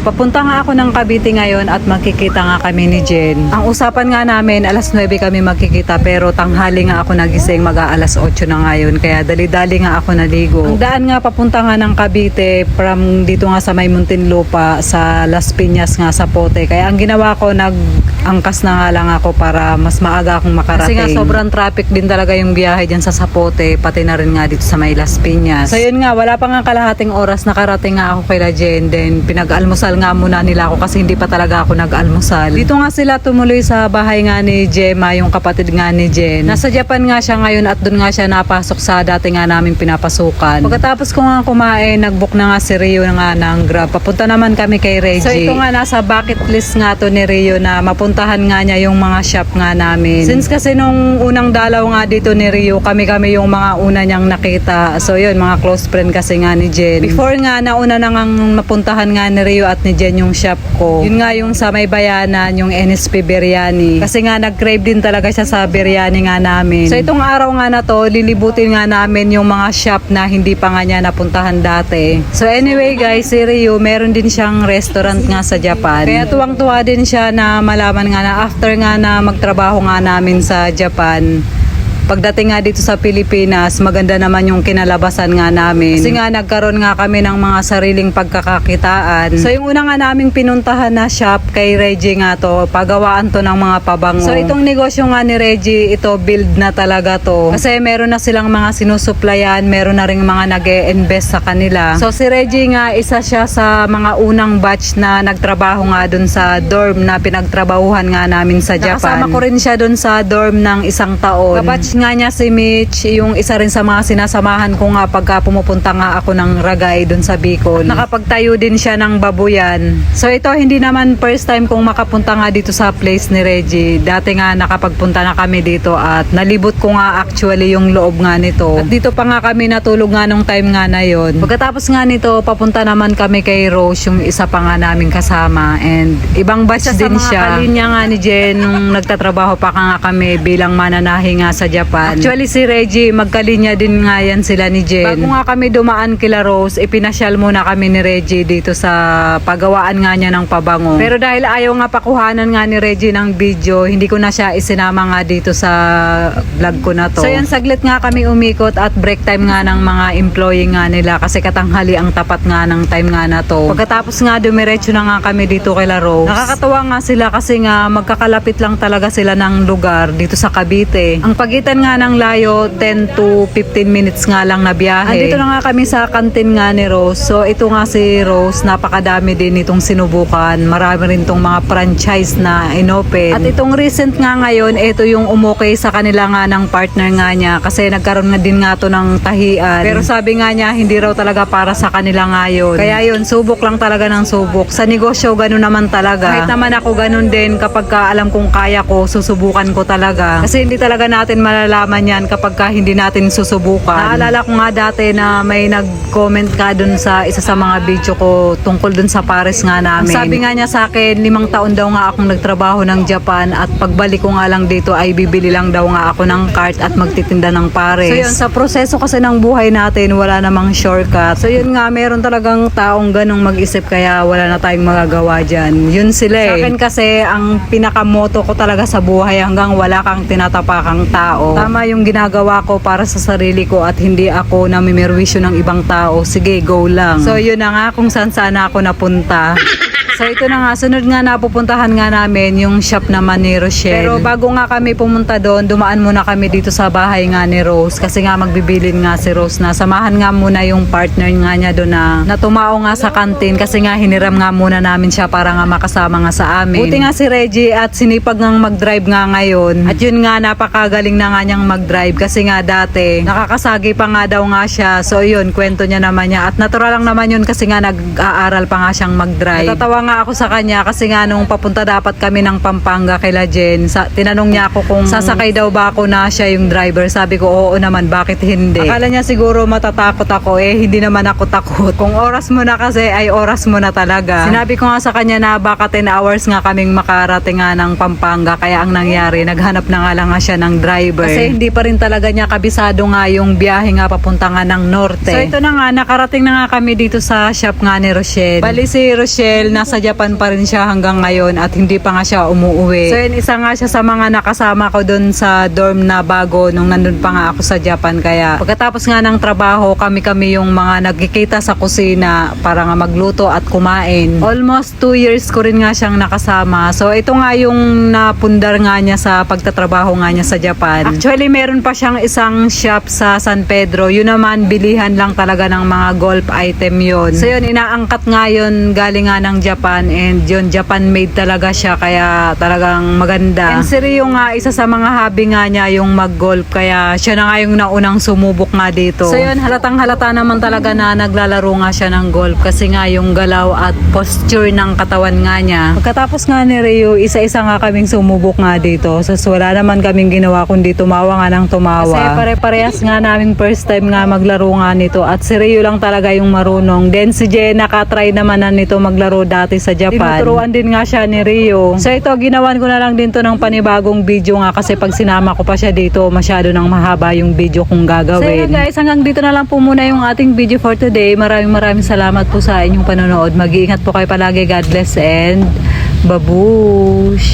Papunta nga ako ng Cavite ngayon at magkikita nga kami ni Jen. Ang usapan nga namin, alas 9 kami magkikita pero tanghali nga ako nagising, mag-aalas 8 na ngayon. Kaya dali-dali nga ako naligo. Ang daan nga papunta nga ng Cavite from dito nga sa May Muntinlupa sa Las Piñas nga sa Pote. Kaya ang ginawa ko, nag-angkas na nga lang ako para mas maaga akong makarating. Kasi nga sobrang traffic din talaga yung biyahe dyan sa Zapote, pati na rin nga dito sa May Las Piñas. So yun nga, wala pa nga kalahating oras, nakarating nga ako kay Jen. Then pinag-almusal nga muna nila ako kasi hindi pa talaga ako nag-almusal. Dito nga sila tumuloy sa bahay nga ni Gemma, yung kapatid nga ni Jen. Nasa Japan nga siya ngayon at doon nga siya napasok sa dati nga naming pinapasukan. Pagkatapos ko nga kumain, nag-book na nga si Rio nga ng Grab. Papunta naman kami kay Reggie. So ito nga, nasa bucket list nga to ni Rio na mapuntahan nga niya yung mga shop nga namin. Since kasi nung unang dalaw nga dito ni Rio, kami yung mga una niyang nakita. So yun, mga close friend kasi nga ni Jen. Before nga, nauna na nga mapuntahan nga ni Rio at ni Jen yung shop ko. Yun nga yung sa May Bayanan, yung NSP Biryani. Kasi nga nag-crave din talaga siya sa biryani nga namin. So itong araw nga na to, lilibutin nga namin yung mga shop na hindi pa nga niya napuntahan dati. So anyway guys, si Rio, meron din siyang restaurant nga sa Japan. Kaya tuwang-tuwa din siya na malaman nga na after nga na magtrabaho nga namin sa Japan, pagdating nga dito sa Pilipinas, maganda naman yung kinalabasan nga namin. Kasi nga nagkaroon nga kami ng mga sariling pagkakakitaan. So yung una nga naming pinuntahan na shop kay Reggie nga to, pagawaan to ng mga pabango. So itong negosyo nga ni Reggie, ito build na talaga to. Kasi meron na silang mga sinusuplayan, meron na ring mga nag-e-invest sa kanila. So si Reggie nga, isa siya sa mga unang batch na nagtrabaho nga dun sa dorm na pinagtrabahuhan nga namin sa Japan. Nakasama ko rin siya dun sa dorm ng isang taon. Kabatch nga niya si Mitch, yung isa rin sa mga sinasamahan ko nga pagka pumupunta nga ako ng Ragay dun sa Bicol. Nakapagtayo din siya ng babuyan. So ito, hindi naman first time kong makapunta nga dito sa place ni Reggie. Dati nga nakapagpunta na kami dito at nalibot ko nga actually yung loob nga nito. At dito pa nga kami natulog nga nung time nga na yon. Pagkatapos nga nito, papunta naman kami kay Rose, yung isa pa nga naming kasama. And ibang batch din siya. Kalinya nga ni Jen nung nagtatrabaho pa nga kami bilang mananahi nga sa Japan. Actually si Reggie, magkalinya din nga yan sila ni Jen. Bago nga kami dumaan kila Rose, ipinasyal muna kami ni Reggie dito sa pagawaan nga niya ng pabango. Pero dahil ayaw nga pakuhanan nga ni Reggie ng video, hindi ko na siya isinama nga dito sa vlog ko na to. So yan, saglit nga kami umikot at break time nga ng mga employee nga nila kasi katanghali ang tapat nga ng time nga na to. Pagkatapos nga dumiretso na nga kami dito kila Rose. Nakakatawa nga sila kasi nga magkakalapit lang talaga sila ng lugar dito sa Cavite. Ang pagitan nga ng layo, 10 to 15 minutes nga lang na biyahe. Andito na nga kami sa kantin nga ni Rose. So ito nga si Rose, napakadami din itong sinubukan. Marami rin itong mga franchise na inopen. At itong recent nga ngayon, ito yung umukay sa kanila nga ng partner nga niya kasi nagkaroon nga din nga to ng tahian. Pero sabi nga niya, hindi raw talaga para sa kanila ngayon. Kaya yun, subok lang talaga ng subok. Sa negosyo, ganun naman talaga. Kahit naman ako ganun din, kapag alam kong kaya ko, susubukan ko talaga. Kasi hindi talaga natin malalaman yan kapag hindi natin susubukan. Naalala ko nga dati na may nag-comment ka dun sa isa sa mga video ko tungkol dun sa Paris nga namin. Sabi nga niya sa akin, 5 taon daw nga akong nagtrabaho ng Japan at pagbalik ko nga lang dito ay bibili lang daw nga ako ng cart at magtitinda ng Paris. So yun, sa proseso kasi ng buhay natin, wala namang shortcut. So yun nga, meron talagang taong ganong mag-isip kaya wala na tayong magagawa dyan. Yun sila eh. Sa akin kasi, ang pinakamoto ko talaga sa buhay hanggang wala kang tinatapakang tao. Tama yung ginagawa ko para sa sarili ko at hindi ako namimerwisyo ng ibang tao. Sige, go lang. So yun na nga kung saan sana ako napunta. So ito na nga, sunod nga napupuntahan nga namin yung shop naman ni Rochelle. Pero bago nga kami pumunta doon, dumaan muna kami dito sa bahay nga ni Rose kasi nga magbibilin nga si Rose na samahan nga muna yung partner nga niya doon na tumao nga sa kantin kasi nga hiniram nga muna namin siya para nga makasama nga sa amin. Buti nga si Reggie at sinipag nga mag-drive nga ngayon. At yun nga, napakagaling na nga niyang mag-drive kasi nga dati nakakasagi pa nga daw nga siya. So yun, kwento niya naman niya at natural lang naman yun kasi nga nag-aaral pa nga siyang mag-drive. Natatawa nga ako sa kanya kasi nga nung papunta dapat kami ng Pampanga kay Jen, tinanong niya ako kung sasakay daw ba ako na siya yung driver. Sabi ko, oo naman, bakit hindi? Akala niya siguro matatakot ako, hindi naman ako takot. Kung oras mo na kasi ay oras mo na talaga. Sinabi ko nga sa kanya na baka 10 hours nga kaming makarating nga ng Pampanga, kaya ang nangyari, naghanap na nga lang nga siya ng driver. Kasi hindi pa rin talaga niya kabisado nga yung biyahe nga papunta nga ng norte. So ito na nga, nakarating na nga kami dito sa shop nga ni Rochelle. Bali si Rochelle, nasa nasa Japan pa rin siya hanggang ngayon at hindi pa nga siya umuwi. So yun, isa nga siya sa mga nakasama ko dun sa dorm na bago nung nandun pa nga ako sa Japan. Kaya pagkatapos nga ng trabaho, kami yung mga nagkikita sa kusina para nga magluto at kumain. Almost 2 years ko rin nga siyang nakasama. So ito nga yung napundar nga niya sa pagtatrabaho nga niya sa Japan. Actually, meron pa siyang isang shop sa San Pedro. Yun naman, bilihan lang talaga ng mga golf item yun. So yun, inaangkat nga yun galing nga ng Japan, and yun, Japan made talaga siya, kaya talagang maganda. And si Rio nga, isa sa mga hobby nga niya yung mag-golf, kaya siya na nga yung naunang sumubok nga dito. So yun, halatang halata naman talaga na naglalaro nga siya ng golf kasi nga yung galaw at posture ng katawan nga niya. Pagkatapos nga ni Rio, isa-isa nga kaming sumubok nga dito. So wala naman kaming ginawa kundi tumawa nga ng tumawa. Kasi pare-parehas nga namin first time nga maglaro nga nito, at si Rio lang talaga yung marunong. Then si Jen nakatry naman na nito maglaro dati sa Japan. Tinuturuan din nga siya ni Rio. So ito, ginawan ko na lang din to ng panibagong video nga kasi pag sinama ko pa siya dito, masyado nang mahaba yung video kong gagawin. So yun guys, hanggang dito na lang po muna yung ating video for today. Maraming salamat po sa inyong panonood. Mag-iingat po kayo palagi. God bless and babush!